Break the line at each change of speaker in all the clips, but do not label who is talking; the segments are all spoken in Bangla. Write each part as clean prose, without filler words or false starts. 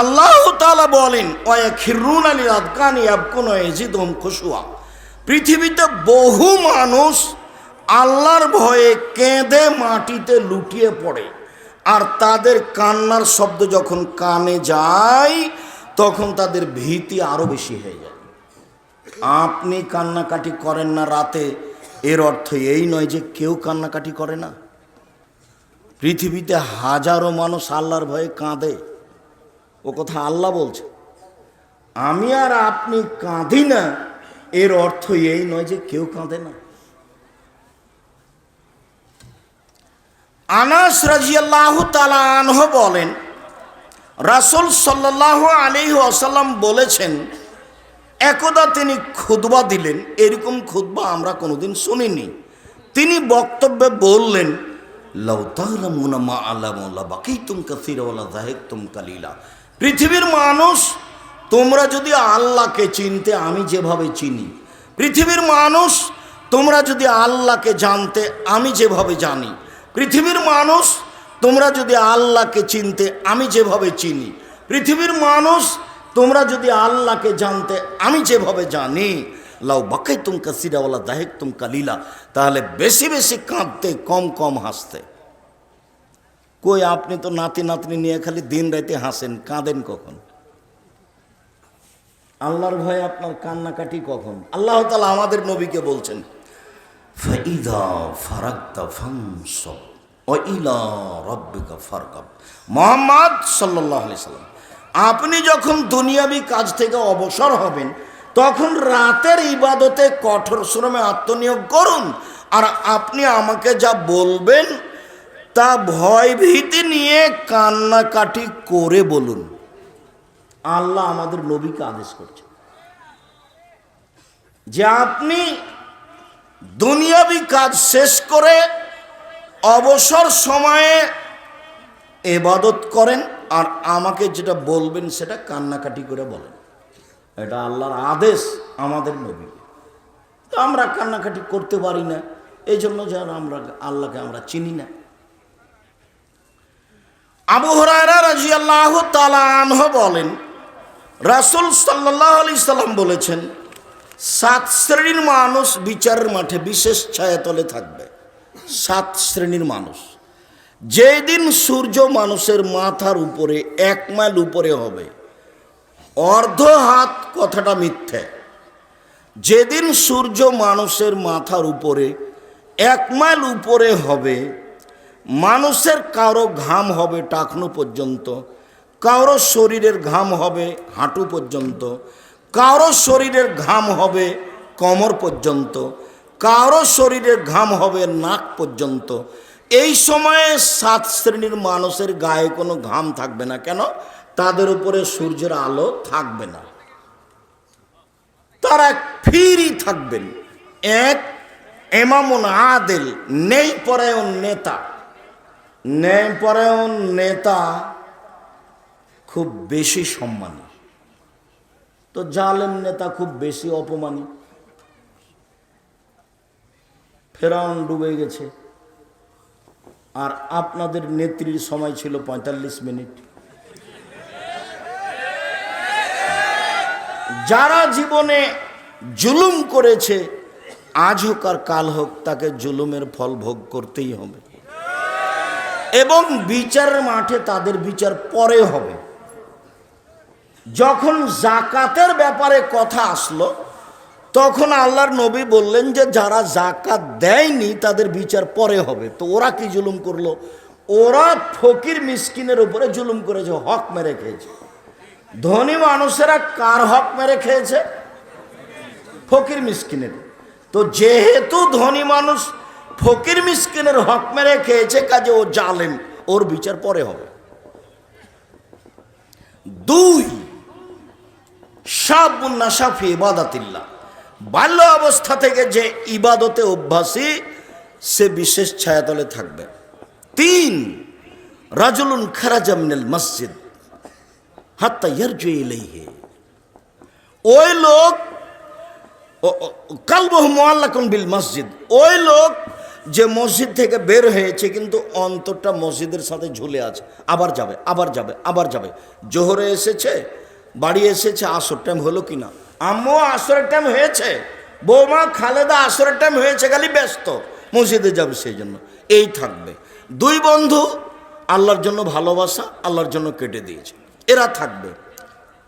আল্লাহ তাআলা বলেন ওয়ায়াখিরুনা লিল আযকানি ইয়াবকুনা ইয়াজিদুহুম খুশুয়া। পৃথিবীতে বহু মানুষ আল্লাহর ভয়ে কেঁদে মাটিতে লুটিয়ে পড়ে, আর তাদের কান্নার শব্দ যখন কানে যায় তখন তাদের ভীতি আরো বেশি হয়ে যায়। আপনি কান্নাকাটি করেন না রাতে, এর অর্থ এই নয় যে কেউ কান্নাকাটি করে না। পৃথিবীতে হাজারো মানুষ আল্লাহর ভয়ে কাঁদে, ও কথা আল্লাহ বলছে। আমি আর আপনি কাঁদি না, এর অর্থ এই নয় যে কেউ কাঁদে না। আনাস রাদিয়াল্লাহু তাআলা আনহু বলেন, রাসূল সাল্লাল্লাহু আলাইহি ওয়াসাল্লাম বলেছেন, একদা তিনি খুতবা দিলেন, এরকম খুতবা আমরা কোনোদিন শুনিনি। তিনি বক্তব্যে বললেন, লাউ তা'লামুনা মা আ'লামু লাবাকিতুম কাসীরা ওয়া লাযাহিকতুম কালীলা। পৃথিবীর মানুষ, তোমরা যদি আল্লাহকে চিনতে আমি যেভাবে চিনি, পৃথিবীর মানুষ তোমরা যদি আল্লাহকে জানতে আমি যেভাবে জানি, পৃথিবীর মানুষ তোমরা যদি আল্লাহকে চিনতে আমি যেভাবে চিনি, পৃথিবীর মানুষ তোমরা যদি আল্লাহকে জানতে আমি যেভাবে জানি, লাউ বাকাইতুম কাসীরা ওয়া লাযাহিকতুম কালীলা, তাহলে বেশি বেশি কাঁদতে, কম কম হাসতে। কই আপনি তো নাতি নাতনি নিয়ে খালি দিন রাতে হাসেন, কাঁদেন কখন? আল্লাহর ভয়ে আপনার কান্নাকাটি কখন? আল্লাহ তাআলা আমাদের নবীকে বলছেন, ফাইদা ফারাগতা ফানসব ওয়া ইলা রাব্বিকা ফারগাব। মুহাম্মদ সাল্লাল্লাহু আলাইহি সাল্লাম, আপনি যখন দুনিয়াবি কাজ থেকে অবসর হবেন তখন রাতের ইবাদতে কঠোর শ্রমে আত্মনিয়োগ করুন, আর আপনি আমাকে যা বলবেন তা ভয় ভীতি নিয়ে কান্নাকাটি করে বলুন। আল্লাহ আমাদের নবীকে আদেশ করছে যে আপনি দুনিয়াবি কাজ শেষ করে অবসর সময়ে ইবাদত করেন, আর আমাকে যেটা বলবেন সেটা কান্নাকাটি করে বলেন। এটা আল্লাহর আদেশ আমাদের নবীকে। তো আমরা কান্নাকাটি করতে পারি না, এই জন্য যেন আমরা আল্লাহকে আমরা চিনি না। আবু হুরায়রা রাদিয়াল্লাহু তাআলা আনহু বলেন, রাসূল সাল্লাল্লাহু আলাইহি সাল্লাম বলেছেন, 7 শ্রেণীর মানুষ বিচারের মাঠে বিশেষ ছায়াতলে থাকবে। 7 শ্রেণীর মানুষ। যেদিন সূর্য মানুষের মাথার উপরে 1 মাইল উপরে হবে, অর্ধ হাত কথাটা মিথ্যে। যেদিন সূর্য মানুষের মাথার উপরে 1 মাইল উপরে হবে, মানুষের কারো ঘাম হবে টাকনু পর্যন্ত, কারো শরীরের ঘাম হবে হাঁটু পর্যন্ত, কারো শরীরের ঘাম হবে কোমর পর্যন্ত, কারো শরীরের ঘাম হবে নাক পর্যন্ত। এই সময়ে 7 শ্রেণীর মানুষের গায়ে কোনো ঘাম থাকবে না। কেন? তাদের উপরে সূর্যের আলো থাকবে না। তারা ফ্রি থাকবেন। এক, ইমামুন আদিল, ন্যায়পরায়ণ নেতা। ন্যায়পরায়ণ নেতা খুব বেশি সম্মানী, তো জালেম নেতা খুব বেশি অপমানী। ফেরাউন ডুবে গেছে, আর আপনাদের নেত্রীর সময় ছিল 45 মিনিট। যারা জীবনে জুলুম করেছে, আজ হোক আর কাল হোক, তাকে জুলুমের ফল ভোগ করতেই হবে, এবং বিচারের মাঠে তাদের বিচার পরে হবে। যখন জাকাতের ব্যাপারে কথা আসলো, তখন আল্লাহর নবী বললেন যে যারা জাকাত দেয়নি তাদের বিচার পরে হবে। তো ওরা কি জুলুম করলো? ওরা ফকির মিসকিনের উপরে জুলুম করেছে, হক মেরে খেয়েছে। ধনী মানুষেরা কার হক মেরে খেয়েছে? ফকির মিসকিনের। তো যেহেতু ধনী মানুষ ফকির মিসকিনের হক মেরে খেয়েছে, কাজে ও জালেম, ওর বিচার পরে হবে। 2, শাবুন নাশা ফি ইবাদাতিল্লাহ, বাল্য অবস্থা থেকে যে ইবাদতে অভ্যাসী, সে বিশেষ ছায়াতলে থাকবে। 3, রাজুলুন খারাজা মিনাল মসজিদ হাত্তা ইয়ারজু ইলাইহি, ওই লোক কালবুহু মুআল্লাকুন বিল মসজিদ, ওই লোক যে মসজিদ থেকে বের হয়েছে কিন্তু অন্তরটা মসজিদের সাথে ঝুলে আছে, আবার যাবে আবার যাবে আবার যাবে। জোহরে এসেছে, বাড়ি এসেছে, আসর টাইম হলো কি না, আম্মু আসরের টাইম হয়েছে, বৌমা খালেদা আসরের টাইম হয়েছে, খালি ব্যস্ত, মসজিদে যাবে সেই জন্য। এই থাকবে। দুই বন্ধু আল্লাহর জন্য ভালোবাসা, আল্লাহর জন্য কেটে দিয়েছে, এরা থাকবে।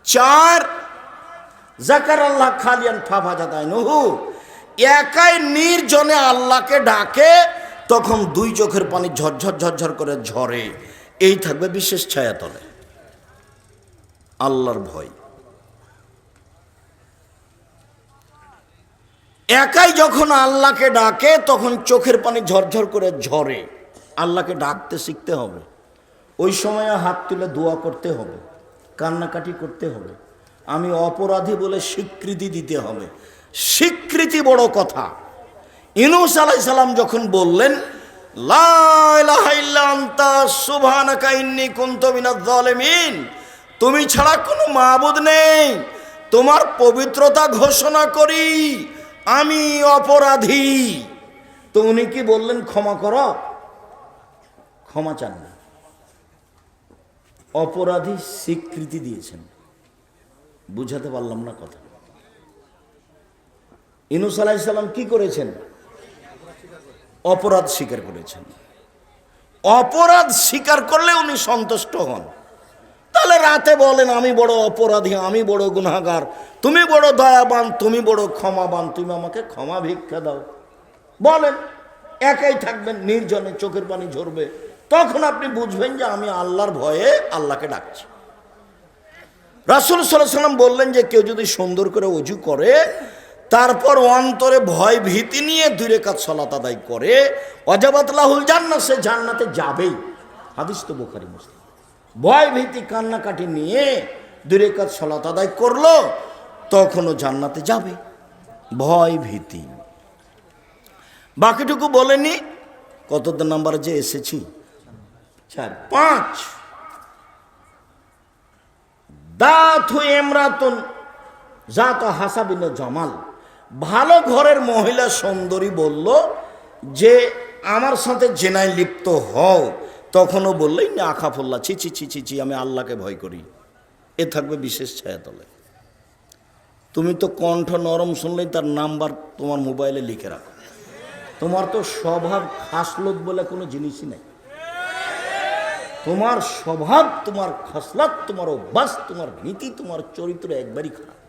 চার, জাকার আল্লাহ খালিয়ান ফাফাজাতায় নহু, একাই নির্জনে আল্লাহকে ডাকে, তখন দুই চোখের পানি ঝরঝর ঝরঝর করে ঝরে। এই থাকবে বিশেষ ছায়াতলে। আল্লাহর ভয়। একাই যখন আল্লাহকে ডাকে তখন চোখের পানি ঝরঝর করে ঝরে। আল্লাহকে ডাকতে শিখতে হবে। ওই সময় হাত তুলে দোয়া করতে হবে, কান্নাকাটি করতে হবে, আমি অপরাধী বলে স্বীকৃতি দিতে হবে। স্বীকৃতি বড় কথা। ইউনূস আলাইহিস সালাম যখন বললেন লা ইলাহা ইল্লা আনতা সুবহানাকা ইন্নী কুনতু মিনাজ জালিমিন, তুমি ছাড়া কোনো মাবুদ নেই, তোমার পবিত্রতা ঘোষণা করি, আমি অপরাধী। তো উনি কি বললেন? ক্ষমা করো। ক্ষমা চান না, অপরাধী স্বীকৃতি দিয়েছেন। বুঝাতে পারলাম না কথা? ইউনূস আলাইহিস সালাম কি করেছেন? অপরাধ স্বীকার করেছেন। অপরাধ স্বীকার করলে উনি সন্তুষ্ট হন। তাহলে রাতে বলেন আমি বড় অপরাধী, আমি বড় গুনাহগার, তুমি বড় দয়াবান, তুমি বড় ক্ষমাবান, তুমি আমাকে ক্ষমা ভিক্ষা দাও, বলেন। একাই থাকবেন, নির্জনে, চোখের পানি ঝরবে, তখন আপনি বুঝবেন যে আমি আল্লাহর ভয়ে আল্লাহকে ডাকছি। রাসূল সাল্লাল্লাহু আলাইহি ওয়াসাল্লাম বললেন যে কেউ যদি সুন্দর করে ওযু করে, তারপর অন্তরে ভয় ভীতি নিয়ে 2 রাকাত সালাত আদায় করে, ওয়াজাবাত লাহুল জান্নাহ, সে জান্নাতে যাবেই। হাদিস তো বুখারী মুসলিম। ভয় ভীতি কান্নাকাটি নিয়ে 2 রাকাত সালাত আদায় করলো, তখনও জান্নাতে যাবে। ভয় ভীতি। বাকিটুকু বলেনি। কত নাম্বার যে এসেছি? 4। 5, দাথু ইমরাতুন জাত হাসাবিন জামাল, ভালো ঘরের মহিলা সুন্দরী বলল যে আমার সাথে জেনায় লিপ্ত হও, তখনও বললেই না আখাফুল্লাহ, ছি ছি ছি ছি ছি, আমি আল্লাহকে ভয় করি। এ থাকবে বিশেষ ছায়াতলে। তুমি তো কণ্ঠ নরম শুনলেই তার নাম্বার তোমার মোবাইলে লিখে রাখো। তোমার তো স্বভাব খাসলত বলে কোনো জিনিসই নেই। তোমার স্বভাব, তোমার খাসলাত, তোমার অভ্যাস, তোমার নীতি, তোমার চরিত্র একবারই খারাপ।